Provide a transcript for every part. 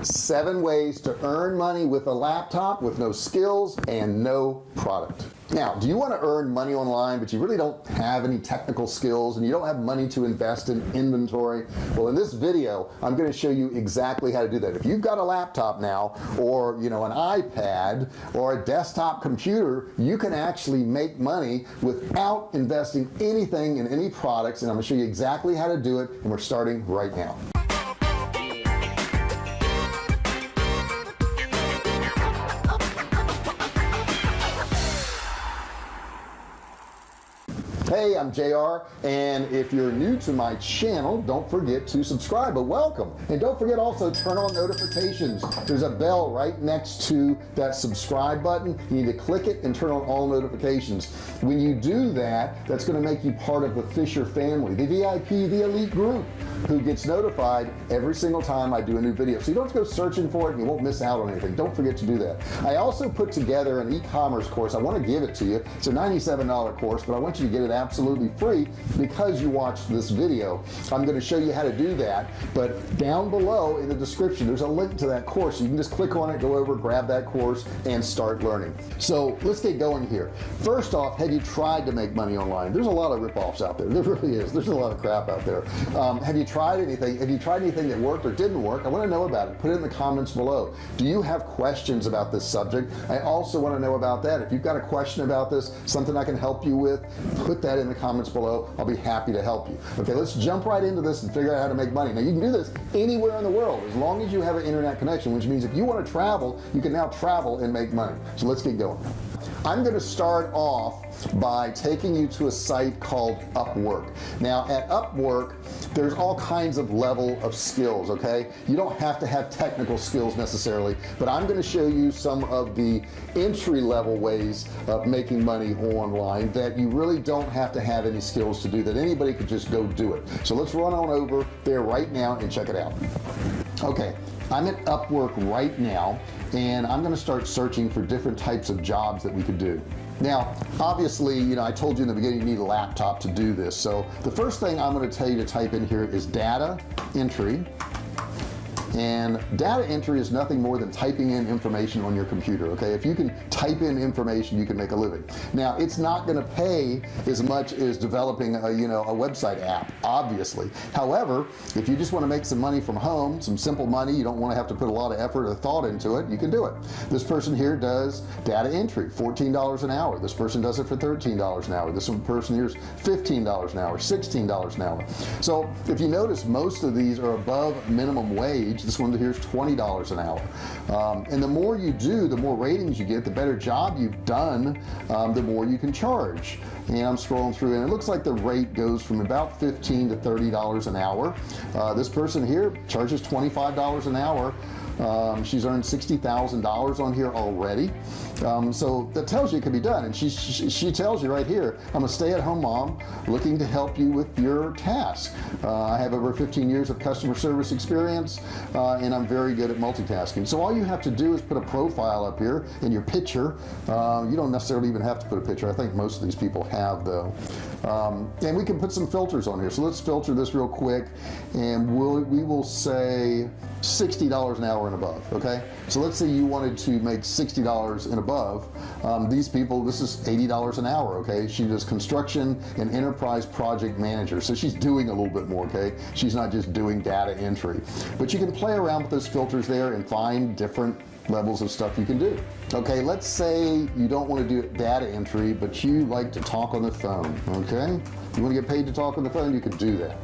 7 ways to earn money with a laptop with no skills and no product. Now, do you want to earn money online but you really don't have any technical skills and you don't have money to invest in inventory? Well, in this video I'm going to show you exactly how to do that. If you've got a laptop now, or an iPad or a desktop computer, you can actually make money without investing anything in any products, and I'm going to show you exactly how to do it, and we're starting right now. Hey, I'm JR, and if you're new to my channel, don't forget to subscribe. But welcome, and don't forget also turn on notifications. There's a bell right next to that subscribe button. You need to click it and turn on all notifications. When you do that, that's going to make you part of the Fisher family, the VIP, the elite group, who gets notified every single time I do a new video. So you don't have to go searching for it and you won't miss out on anything. Don't forget to do that. I also put together an e-commerce course. I want to give it to you. It's a $97 course, but I want you to get it absolutely free because you watched this video. I'm going to show you how to do that, but down below in the description there's a link to that course. You can just click on it, go over, grab that course, and start learning. So let's get going here. First off, have you tried to make money online? There's a lot of rip-offs out there. There really is. There's a lot of crap out there. Have you tried anything? Have you tried anything that worked or didn't work? I want to know about it. Put it in the comments below. Do you have questions about this subject? I also want to know about that. If you've got a question about this, something I can help you with, put that in the comments below. I'll be happy to help you. Okay, let's jump right into this and figure out how to make money. Now, you can do this anywhere in the world as long as you have an internet connection, which means if you want to travel, you can now travel and make money. So let's get going. I'm going to start off by taking you to a site called Upwork. Now, at Upwork, there's all kinds of level of skills. Okay, you don't have to have technical skills necessarily, but I'm going to show you some of the entry-level ways of making money online that you really don't have to have any skills to do, that anybody could just go do it. So let's run on over there right now and check it out. Okay, I'm at Upwork right now, and I'm going to start searching for different types of jobs that we could do. Now, obviously, I told you in the beginning you need a laptop to do this. So the first thing I'm going to tell you to type in here is data entry. And data entry is nothing more than typing in information on your computer. Okay, if you can type in information, you can make a living. Now, it's not going to pay as much as developing a website app, obviously. However, if you just want to make some money from home, some simple money, you don't want to have to put a lot of effort or thought into it, you can do it. This person here does data entry, $14 an hour. This person does it for $13 an hour. This person here is $15 an hour, $16 an hour. So if you notice, most of these are above minimum wage. This one here is $20 an hour. And the more you do, the more ratings you get, the better job you've done, the more you can charge. And I'm scrolling through, and it looks like the rate goes from about $15 to $30 an hour. This person here charges $25 an hour. She's earned $60,000 on here already. So that tells you it can be done. And she tells you right here, I'm a stay-at-home mom looking to help you with your task. I have over 15 years of customer service experience, and I'm very good at multitasking. So all you have to do is put a profile up here in your picture. You don't necessarily even have to put a picture. I think most of these people have, though. And we can put some filters on here. So let's filter this real quick, and we will say $60 an hour and above. Okay, so let's say you wanted to make $60 and above. These people, this is $80 an hour. Okay, she does construction and enterprise project manager, so she's doing a little bit more. Okay, she's not just doing data entry, but you can play around with those filters there and find different levels of stuff you can do. Okay, let's say you don't want to do data entry, but you like to talk on the phone. Okay, you want to get paid to talk on the phone, you can do that.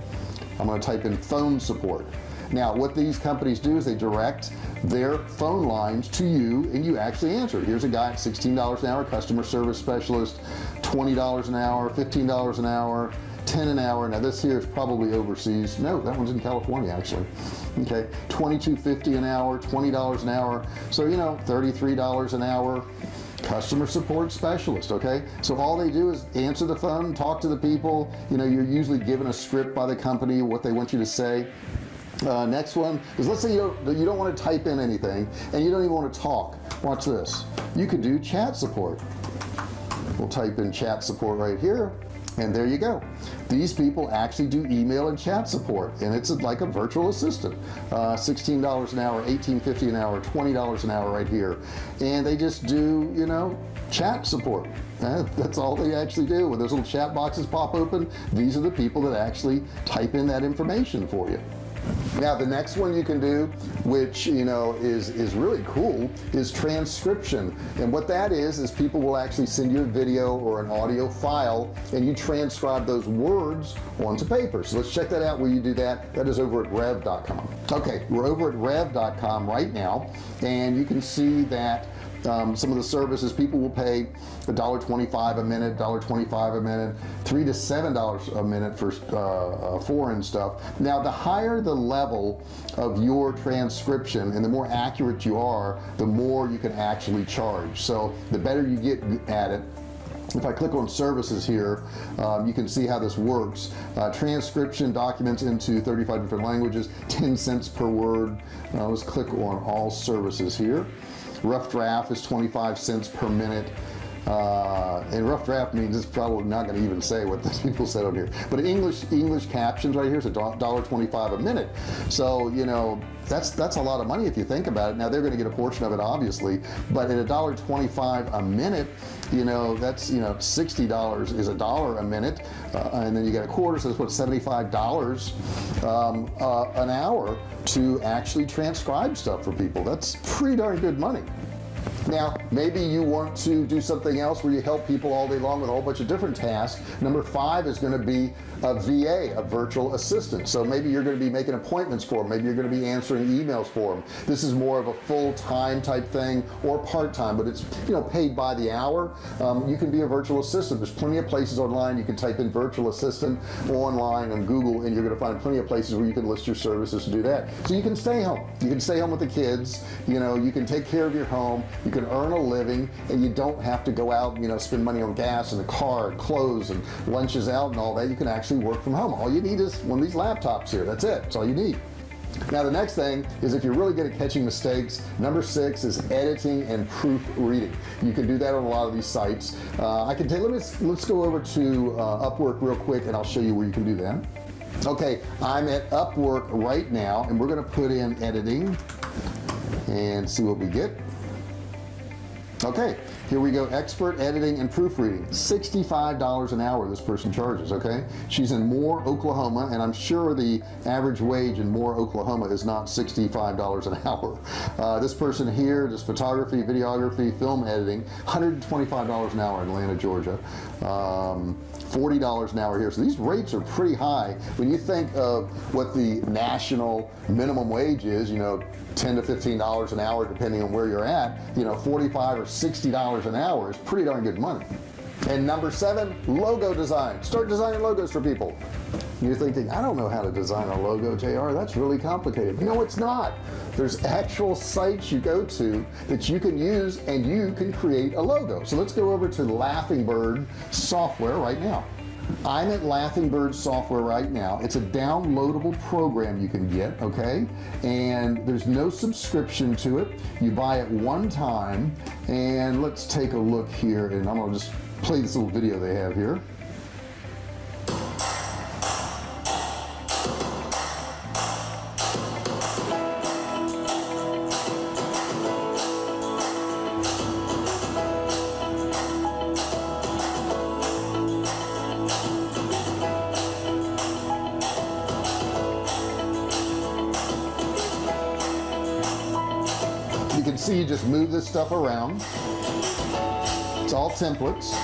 I'm going to type in phone support. Now, what these companies do is they direct their phone lines to you, and you actually answer. Here's a guy at $16 an hour, customer service specialist, $20 an hour, $15 an hour, $10 an hour. Now this here is probably overseas. No, that one's in California actually. Okay, $22.50 an hour, $20 an hour. So $33 an hour. Customer support specialist. Okay, so all they do is answer the phone, talk to the people. You're usually given a script by the company what they want you to say. Next one is, let's say you don't want to type in anything and you don't even want to talk. Watch this. You could do chat support. We'll type in chat support right here. And there you go. These people actually do email and chat support, and it's like a virtual assistant. $16 an hour, $18.50 an hour, $20 an hour right here. And they just do, you know, chat support. That's all they actually do. When those little chat boxes pop open, these are the people that actually type in that information for you. Now the next one you can do, which you know is really cool, is transcription. And what that is people will actually send you a video or an audio file, and you transcribe those words onto paper. So let's check that out where you do that. That is over at rev.com. Okay, we're over at rev.com right now, and you can see that some of the services people will pay $1.25 a minute, $1.25 a minute, $3 to $7 a minute for foreign stuff. Now the higher the level of your transcription and the more accurate you are, the more you can actually charge. So the better you get at it. If I click on services here, you can see how this works. Transcription documents into 35 different languages, 10 cents per word. Let's click on all services here. Rough draft is 25 cents per minute. And rough draft means it's probably not going to even say what the people said on here. But English captions right here is $1.25 a minute. So you know that's a lot of money if you think about it. Now they're going to get a portion of it, obviously, but at $1.25 a minute, you know that's $60 is $1 a minute, and then you get a quarter, so it's what, $75 an hour to actually transcribe stuff for people. That's pretty darn good money. Now maybe you want to do something else where you help people all day long with a whole bunch of different tasks. Number 5 is going to be a VA, a virtual assistant. So maybe you're going to be making appointments for them, maybe you're going to be answering emails for them. This is more of a full-time type thing or part-time, but it's paid by the hour. You can be a virtual assistant. There's plenty of places online. You can type in virtual assistant online on Google, and you're going to find plenty of places where you can list your services to do that. So you can stay home. You can stay home with the kids. You can take care of your home. You can earn a living, and you don't have to go out and spend money on gas and a car and clothes and lunches out and all that. You can actually work from home. All you need is one of these laptops here. That's it. That's all you need. Now the next thing is, if you're really good at catching mistakes, number 6 is editing and proofreading. You can do that on a lot of these sites. I can tell you, let's go over to Upwork real quick, and I'll show you where you can do that. Okay, I'm at Upwork right now, and we're going to put in editing and see what we get. Okay, here we go. Expert editing and proofreading. $65 an hour this person charges. Okay, she's in Moore, Oklahoma, and I'm sure the average wage in Moore, Oklahoma is not $65 an hour. This person here does photography, videography, film editing. $125 an hour in Atlanta, Georgia. $40 an hour here. So these rates are pretty high when you think of what the national minimum wage is. $10 to $15 an hour depending on where you're at. $45 or $60 an hour is pretty darn good money. And number 7, logo design. Start designing logos for people. You're thinking, I don't know how to design a logo, JR. That's really complicated. No, it's not. There's actual sites you go to that you can use, and you can create a logo. So let's go over to Laughing Bird software right now. I'm at Laughing Bird software right now. It's a downloadable program you can get, okay? And there's no subscription to it. You buy it one time, and let's take a look here, and I'm gonna just play this little video they have here. You can see you just move this stuff around. It's all templates.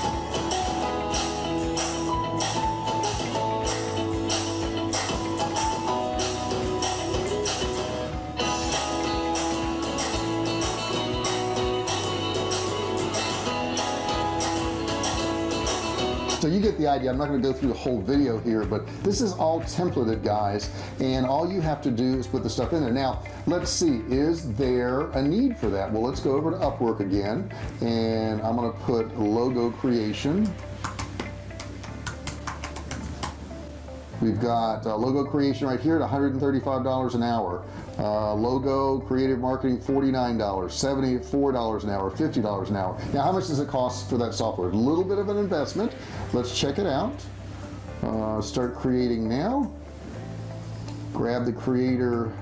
So you get the idea. I'm not going to go through the whole video here, but this is all templated, guys, and all you have to do is put the stuff in there. Now, let's see, is there a need for that? Well, let's go over to Upwork again, and I'm going to put logo creation. We've got logo creation right here at $135 an hour. Logo creative marketing, $49, $74 an hour, $50 an hour. Now, how much does it cost for that software? A little bit of an investment. Let's check it out. Start creating now. Grab the creator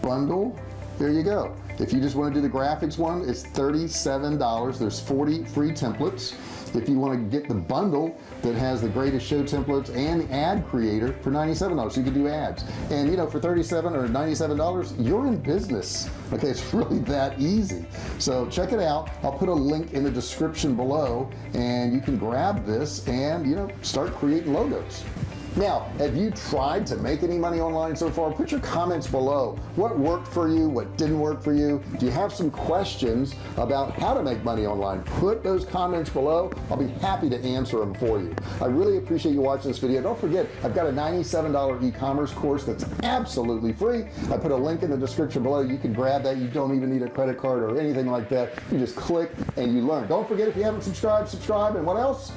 bundle. There you go. If you just want to do the graphics one, it's $37. There's 40 free templates. If you want to get the bundle that has the greatest show templates and the ad creator for $97, so you can do ads. And you know, for $37 or $97, you're in business. Okay, it's really that easy. So check it out. I'll put a link in the description below, and you can grab this and, you know, start creating logos. Now, have you tried to make any money online so far? Put your comments below. What worked for you? What didn't work for you? Do you have some questions about how to make money online? Put those comments below. I'll be happy to answer them for you. I really appreciate you watching this video. Don't forget, I've got a $97 e-commerce course that's absolutely free. I put a link in the description below. You can grab that. You don't even need a credit card or anything like that. You just click and you learn. Don't forget, if you haven't subscribed, subscribe. And what else?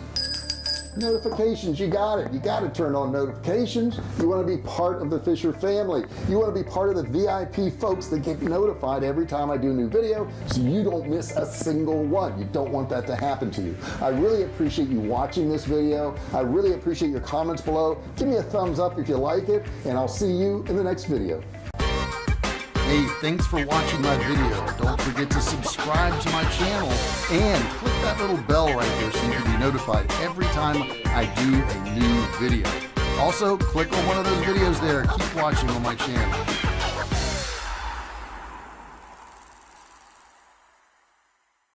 Notifications. You got it. You got to turn on notifications. You want to be part of the Fisher family. You want to be part of the VIP folks that get notified every time I do a new video, so you don't miss a single one. You don't want that to happen to you. I really appreciate you watching this video. I really appreciate your comments below. Give me a thumbs up if you like it, and I'll see you in the next video. Hey, thanks for watching my video. Don't forget to subscribe to my channel and click that little bell right there so you can be notified every time I do a new video. Also, click on one of those videos there. Keep watching on my channel.